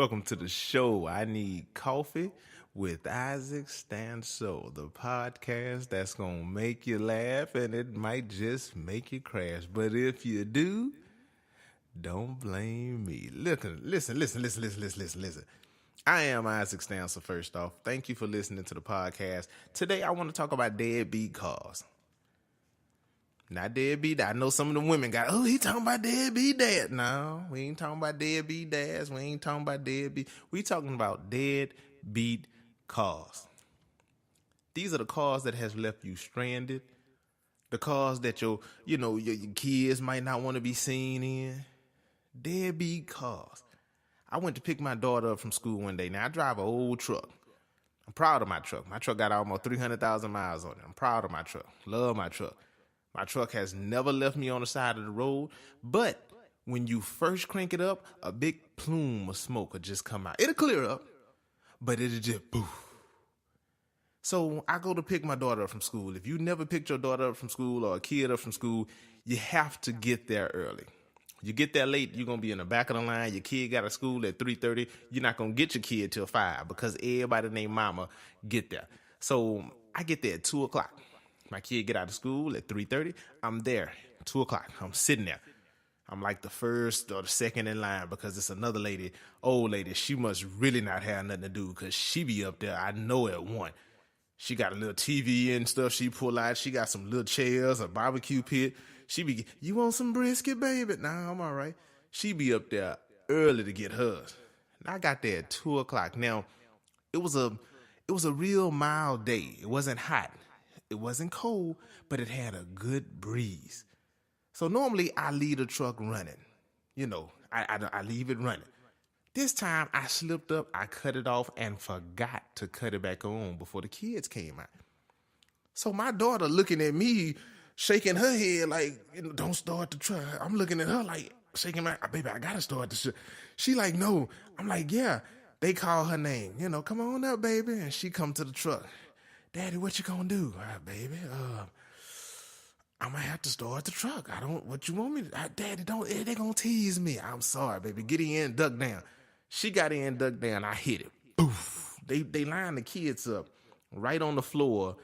Welcome to the show. I Need Coffee with Isaac Stanso, the podcast that's going to make you laugh and it might just make you crash. But if you do, don't blame me. Listen. I am Isaac Stanso, first off. Thank you for listening to the podcast. Today, I want to talk about Deadbeat Cars. Not deadbeat. I know some of the women got, he talking about deadbeat dad. No, we ain't talking about deadbeat dads. We ain't talking about deadbeat. We talking about deadbeat cars. These are the cars that has left you stranded. The cars that your kids might not want to be seen in. Deadbeat cars. I went to pick my daughter up from school one day. Now, I drive an old truck. I'm proud of my truck. My truck got almost 300,000 miles on it. I'm proud of my truck. Love my truck. My truck has never left me on the side of the road, but when you first crank it up, a big plume of smoke will just come out. It'll clear up, but it'll just poof. So I go to pick my daughter up from school. If you never picked your daughter up from school or a kid up from school, you have to get there early. You get there late, you're going to be in the back of the line. Your kid got to school at 3:30. You're not going to get your kid till 5 because everybody named mama get there. So I get there at 2 o'clock. My kid get out of school at 3:30. I'm there, 2 o'clock. I'm sitting there. I'm like the first or the second in line because it's another lady, old lady. She must really not have nothing to do because she be up there. I know at 1. She got a little TV and stuff she pull out. She got some little chairs, a barbecue pit. She be, you want some brisket, baby? Nah, I'm all right. She be up there early to get hers. And I got there at 2 o'clock. Now, it was a real mild day. It wasn't hot. It wasn't cold, but it had a good breeze. So normally I leave the truck running. I leave it running. This time I slipped up, I cut it off and forgot to cut it back on before the kids came out. So my daughter looking at me, shaking her head like, don't start the truck. I'm looking at her like, shaking my, baby, I gotta start the truck. She like, no. I'm like, yeah. They call her name, come on up, baby. And she come to the truck. Daddy, what you gonna do? Baby, I'm gonna have to start the truck. What you want me to, Daddy, they gonna tease me. I'm sorry, baby. Get in, duck down. She got in, duck down. I hit it. Boof. They line the kids up right on the floor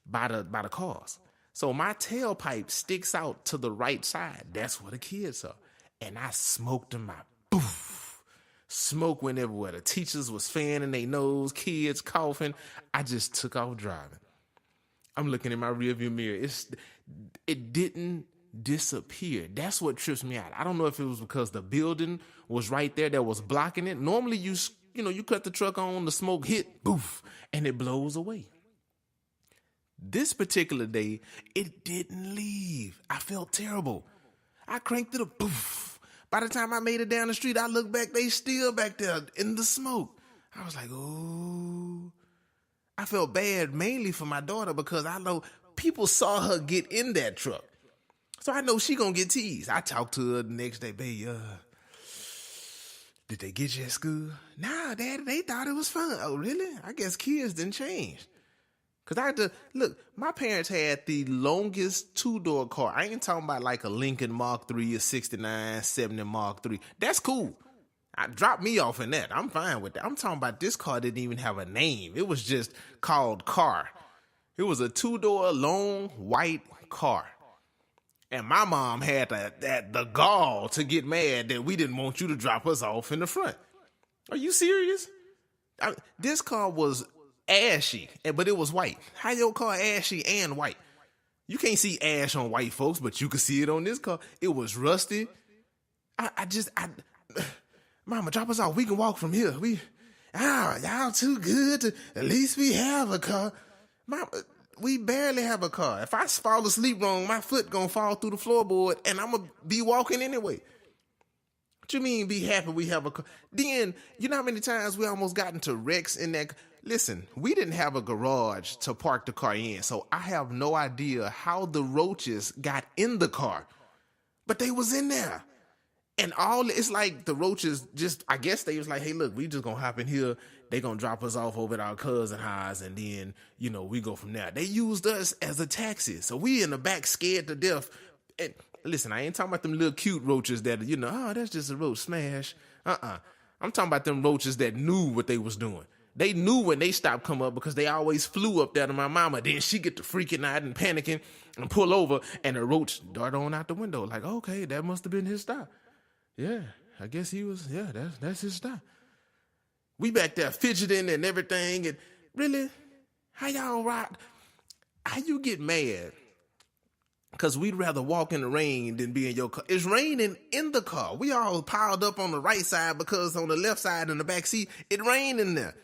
by the cars. So my tailpipe sticks out to the right side. That's where the kids are. And I smoked them out. Boof. Smoke went everywhere. The teachers was fanning their nose, kids coughing. I just took off driving. I'm looking in my rearview mirror. It didn't disappear. That's what trips me out. I don't know if it was because the building was right there that was blocking it. Normally you cut the truck on, the smoke hit, boof, and it blows away. This particular day, it didn't leave. I felt terrible. I cranked it up, boof. By the time I made it down the street, I looked back, they still back there in the smoke. I was like, oh. I felt bad mainly for my daughter because I know people saw her get in that truck. So I know she gonna get teased. I talked to her the next day, baby, did they get you at school? Nah, Daddy, they thought it was fun. Oh, really? I guess kids didn't change. Because I had to, look, my parents had the longest 2-door car. I ain't talking about like a Lincoln Mark III, a 69, 70 Mark III. That's cool. I dropped me off in that. I'm fine with that. I'm talking about this car didn't even have a name. It was just called car. It was a 2-door long white car. And my mom had the gall to get mad that we didn't want you to drop us off in the front. Are you serious? This car was ashy, but it was white. How your car ashy and white? You can't see ash on white folks, but you can see it on this car. It was rusty. Mama, drop us off. We can walk from here. Y'all too good at least we have a car. Mama, we barely have a car. If I fall asleep wrong, my foot gonna fall through the floorboard and I'm gonna be walking anyway. What you mean be happy we have a car? Then, you know how many times we almost got into wrecks in that? Listen, we didn't have a garage to park the car in, so I have no idea how the roaches got in the car. But they was in there. And it's like the roaches I guess they was like, hey, look, we just gonna hop in here. They gonna drop us off over at our cousin house, and then, we go from there. They used us as a taxi. So we in the back scared to death. And listen, I ain't talking about them little cute roaches that, that's just a roach smash. I'm talking about them roaches that knew what they was doing. They knew when they stopped come up because they always flew up there to my mama. Then she get to freaking out and panicking and pull over, and the roach dart on out the window. Like, okay, that must have been his stop. Yeah, I guess he was, yeah, that's his stop. We back there fidgeting and everything, and really, how y'all ride? How you get mad? Because we'd rather walk in the rain than be in your car. It's raining in the car. We all piled up on the right side because on the left side in the back seat, it rained in there.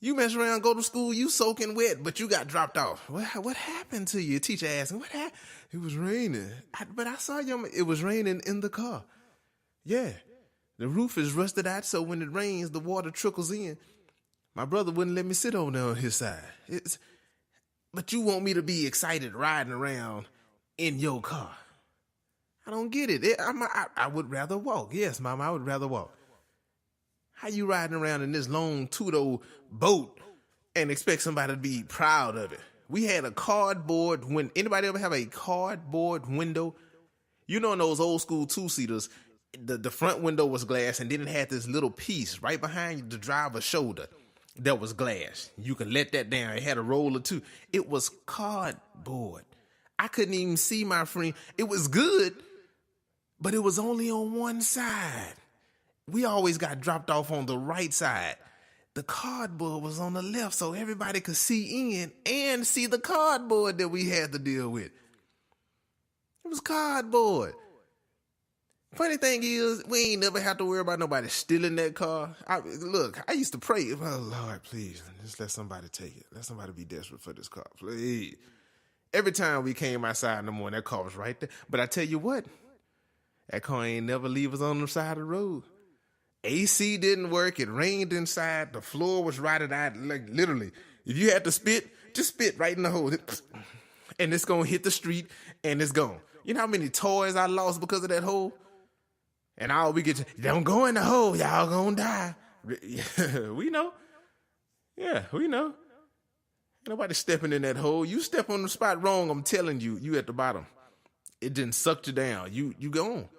You mess around, go to school, you soaking wet, but you got dropped off. What happened to you? Teacher asked me, what happened? It was raining. But I saw you, it was raining in the car. Yeah, the roof is rusted out, so when it rains, the water trickles in. My brother wouldn't let me sit on there on his side. But you want me to be excited riding around in your car? I don't get it. I would rather walk. Yes, Mama, I would rather walk. How you riding around in this long two-door boat and expect somebody to be proud of it? We had a cardboard window. Anybody ever have a cardboard window? You know, in those old school two-seaters, the front window was glass, and then it had this little piece right behind the driver's shoulder that was glass. You could let that down. It had a roll or two. It was cardboard. I couldn't even see my friend. It was good, but it was only on one side. We always got dropped off on the right side. The cardboard was on the left, so everybody could see in and see the cardboard that we had to deal with. It was cardboard. Funny thing is, we ain't never have to worry about nobody stealing that car. I used to pray, oh, Lord, please, just let somebody take it. Let somebody be desperate for this car, please. Every time we came outside in the morning, that car was right there. But I tell you what, that car ain't never leave us on the side of the road. AC didn't work. It rained inside. The floor was rotted out. Like literally, if you had to spit, just spit right in the hole. And it's going to hit the street and it's gone. You know how many toys I lost because of that hole? And all we get to, don't go in the hole. Y'all going to die. We know. Yeah, we know. Nobody stepping in that hole. You step on the spot wrong, I'm telling you, you at the bottom. It didn't suck you down. You gone.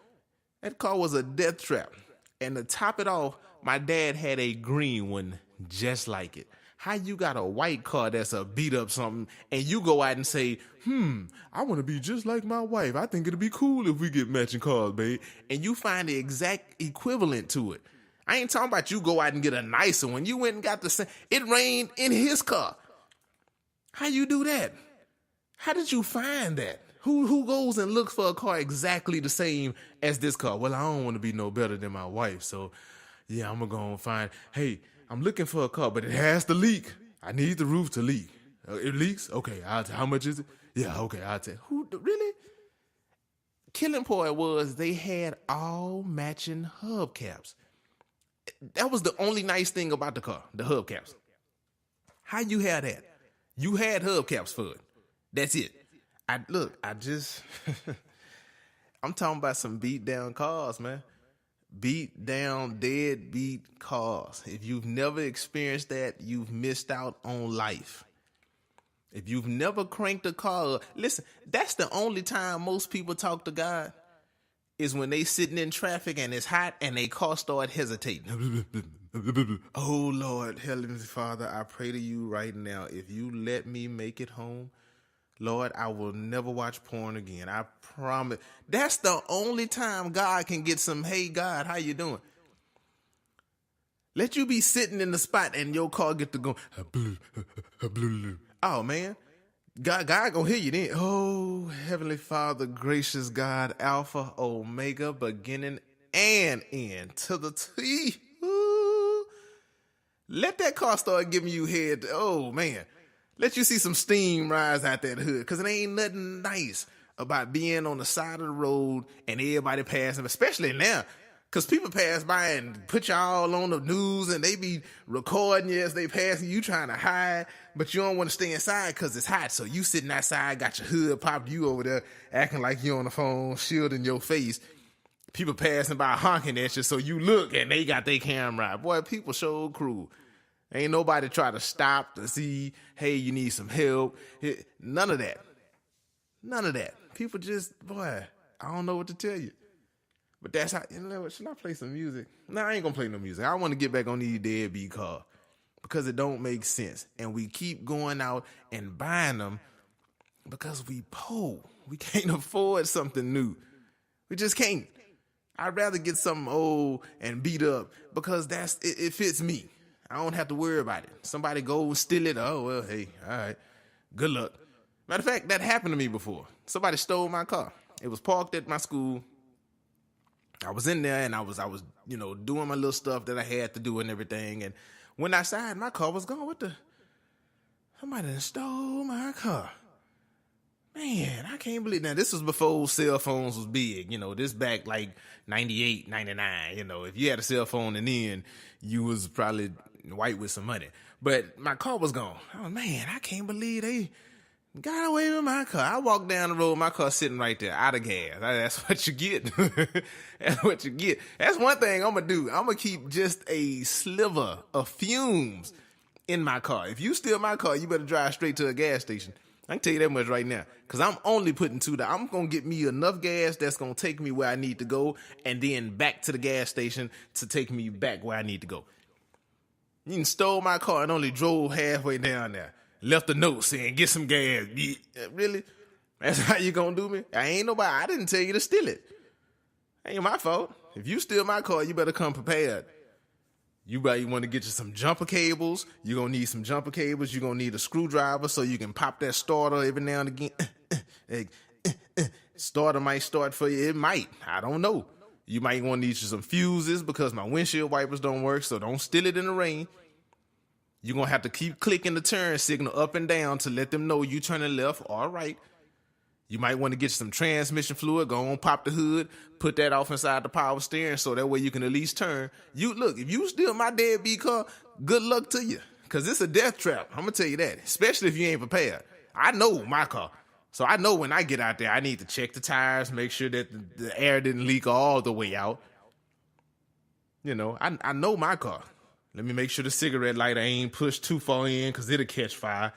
That car was a death trap. And to top it off, my dad had a green one just like it. How you got a white car that's a beat up something and you go out and say, I want to be just like my wife. I think it'll be cool if we get matching cars, babe. And you find the exact equivalent to it. I ain't talking about you go out and get a nicer one. You went and got the same. It rained in his car. How you do that? How did you find that? Who goes and looks for a car exactly the same as this car? Well, I don't want to be no better than my wife, so yeah, I'm going to go and find, hey, I'm looking for a car, but it has to leak. I need the roof to leak. It leaks? Okay, how much is it? Yeah, okay, I'll tell you. Who, really? Killing point was they had all matching hubcaps. That was the only nice thing about the car, the hubcaps. How you had that? You had hubcaps for it. That's it. I'm talking about some beat down cars, man. Beat down, deadbeat cars. If you've never experienced that, you've missed out on life. If you've never cranked a car, listen, that's the only time most people talk to God is when they sitting in traffic and it's hot and they car start hesitating. Oh, Lord, Heavenly Father, I pray to you right now, if you let me make it home, Lord, I will never watch porn again. I promise. That's the only time God can get some, hey, God, how you doing? Let you be sitting in the spot and your car get to go. Oh, man. God gonna hear you then. Oh, Heavenly Father, gracious God, Alpha, Omega, beginning and end to the T. Ooh. Let that car start giving you head. Oh, man. Let you see some steam rise out that hood, because it ain't nothing nice about being on the side of the road and everybody passing, especially now, because people pass by and put y'all on the news and they be recording you as they pass you trying to hide, but you don't want to stay inside because it's hot, so you sitting outside, got your hood popped, you over there acting like you on the phone, shielding your face. People passing by honking at you, so you look and they got their camera out. Boy, people so cruel. Ain't nobody try to stop to see, hey, you need some help. None of that. None of that. People just, boy, I don't know what to tell you. But that's how, you know what, should I play some music? Nah, I ain't gonna play no music. I want to get back on these deadbeat cars because it don't make sense. And we keep going out and buying them because we poor. We can't afford something new. We just can't. I'd rather get something old and beat up because it fits me. I don't have to worry about it. Somebody go and steal it. Oh, well, hey, all right. Good luck. Matter of fact, that happened to me before. Somebody stole my car. It was parked at my school. I was in there and I was, doing my little stuff that I had to do and everything. And when I outside, my car was gone. Somebody done stole my car. Man, I can't believe. Now, this was before cell phones was big. This back like 98, 99. If you had a cell phone and then you was probably white with some money. But my car was gone. Oh, man, I can't believe they got away with my car. I walked down the road, my car sitting right there, out of gas. That's what you get. That's what you get. That's one thing I'm going to do. I'm going to keep just a sliver of fumes in my car. If you steal my car, you better drive straight to a gas station. I can tell you that much right now. Because I'm only putting I'm going to get me enough gas that's going to take me where I need to go and then back to the gas station to take me back where I need to go. You stole my car and only drove halfway down there. Left a note saying, get some gas. Really? That's how you going to do me? I didn't tell you to steal it. Ain't my fault. If you steal my car, you better come prepared. You want to get you some jumper cables. You're going to need some jumper cables. You're going to need a screwdriver so you can pop that starter every now and again. Starter might start for you. It might. I don't know. You might want to need you some fuses because my windshield wipers don't work, so don't steal it in the rain. You're going to have to keep clicking the turn signal up and down to let them know you turning left or right. You might want to get some transmission fluid, go on, pop the hood, put that off inside the power steering so that way you can at least turn. If you steal my deadbeat car, good luck to you because it's a death trap. I'm going to tell you that, especially if you ain't prepared. I know my car. So I know when I get out there, I need to check the tires, make sure that the air didn't leak all the way out. I know my car. Let me make sure the cigarette lighter ain't pushed too far in because it'll catch fire.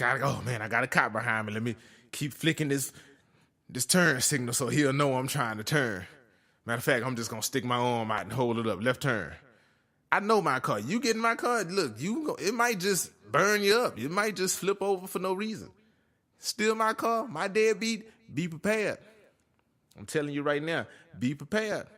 Oh man, I got a cop behind me. Let me keep flicking this turn signal so he'll know I'm trying to turn. Matter of fact, I'm just going to stick my arm out and hold it up. Left turn. I know my car. You get in my car, look, it might just burn you up. It might just flip over for no reason. Steal my car, my deadbeat, be prepared. I'm telling you right now, be prepared.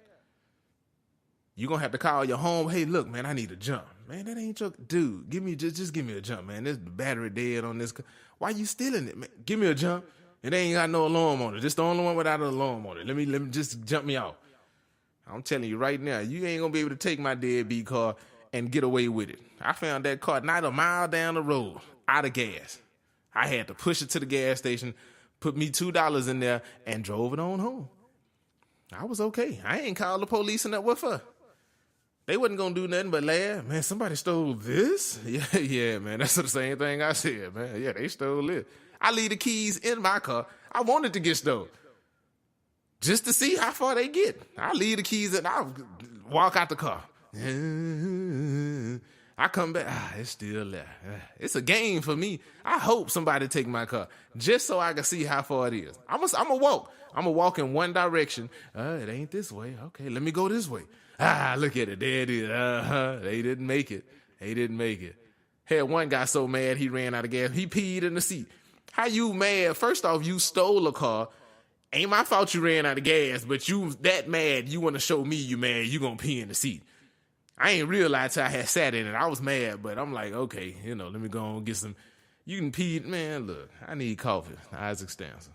You're going to have to call your home. Hey, look, man, I need a jump. Man, that ain't your... Dude, just give me a jump, man. This battery dead on this car. Why you stealing it, man? Give me a jump. It ain't got no alarm on it. Just the only one without an alarm on it. Let me just jump me out. I'm telling you right now, you ain't going to be able to take my deadbeat car and get away with it. I found that car not a mile down the road, out of gas. I had to push it to the gas station, put me $2 in there, and drove it on home. I was okay. I ain't called the police and that. What for? They wasn't going to do nothing but laugh. Man, somebody stole this? Yeah, man. That's the same thing I said, man. Yeah, they stole it. I leave the keys in my car. I wanted to get stolen. Just to see how far they get. I leave the keys and I walk out the car. I come back. It's still there. It's a game for me. I hope somebody take my car just so I can see how far it is. I'm going to walk. I'm going to walk in one direction. It ain't this way. Okay, let me go this way. Look at it. There it is. They didn't make it. Hell, one guy so mad he ran out of gas. He peed in the seat. How you mad? First off, you stole a car. Ain't my fault you ran out of gas, but you that mad, you want to show me you mad, you going to pee in the seat. I ain't realized I had sat in it. I was mad, but I'm like, okay, let me go and get some. You can pee. Man, look, I need coffee. Isaac Stanson.